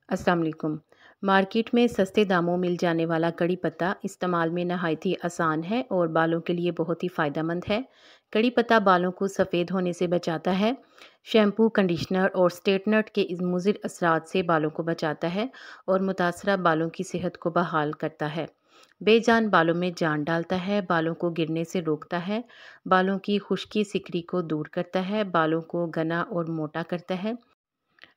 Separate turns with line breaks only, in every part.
अस्सलाम वालेकुम। मार्केट में सस्ते दामों मिल जाने वाला कड़ी पत्ता इस्तेमाल में नहायत ही आसान है और बालों के लिए बहुत ही फ़ायदेमंद है। कड़ी पत्ता बालों को सफ़ेद होने से बचाता है। शैम्पू, कंडीशनर और स्ट्रेटनर के इस मुज़िर असरात से बालों को बचाता है और मुतासरा बालों की सेहत को बहाल करता है। बेजान बालों में जान डालता है, बालों को गिरने से रोकता है, बालों की खुश्की सिकरी को दूर करता है, बालों को घना और मोटा करता है।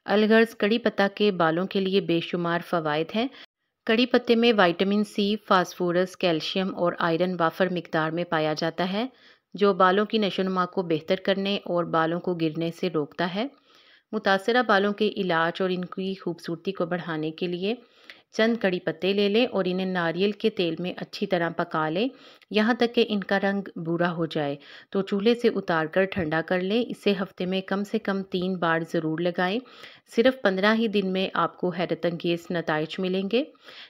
अलगर्ज कड़ी पत्ता के बालों के लिए बेशुमार फ़वाइद हैं। कड़ी पत्ते में विटामिन सी, फास्फोरस, कैल्शियम और आयरन वाफर मिकदार में पाया जाता है, जो बालों की नशोनुमा को बेहतर करने और बालों को गिरने से रोकता है। मुतासरा बालों के इलाज और इनकी खूबसूरती को बढ़ाने के लिए चंद कड़ी पत्ते ले लें और इन्हें नारियल के तेल में अच्छी तरह पका लें, यहाँ तक कि इनका रंग भूरा हो जाए। तो चूल्हे से उतार कर ठंडा कर लें। इसे हफ्ते में कम से कम 3 बार ज़रूर लगाएं। सिर्फ 15 ही दिन में आपको हैरत अंगेज़ नताइज मिलेंगे।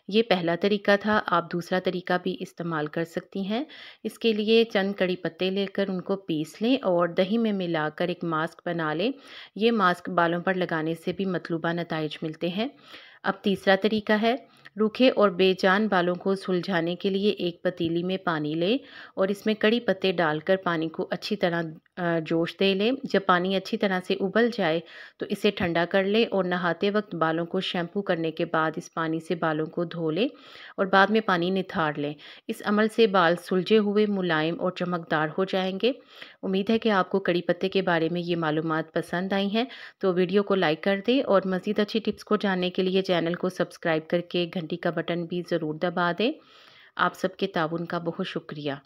ये पहला तरीका था, आप दूसरा तरीका भी इस्तेमाल कर सकती हैं। इसके लिए चंद कड़ी पत्ते लेकर उनको पीस लें और दही में मिलाकर एक मास्क बना लें। ये मास्क बालों पर लगाने से भी मतलूबा नताइज मिलते हैं। अब तीसरा तरीका है, रूखे और बेजान बालों को सुलझाने के लिए एक पतीली में पानी लें और इसमें कड़ी पत्ते डालकर पानी को अच्छी तरह जोश दे लें। जब पानी अच्छी तरह से उबल जाए तो इसे ठंडा कर लें और नहाते वक्त बालों को शैम्पू करने के बाद इस पानी से बालों को धो लें और बाद में पानी निथार लें। इस अमल से बाल सुलझे हुए, मुलायम और चमकदार हो जाएंगे। उम्मीद है कि आपको कड़ी पत्ते के बारे में ये मालूमात पसंद आई हैं, तो वीडियो को लाइक कर दें और मज़ीद अच्छी टिप्स को जानने के लिए चैनल को सब्सक्राइब करके घंटी का बटन भी ज़रूर दबा दें। आप सबके ताउन का बहुत शुक्रिया।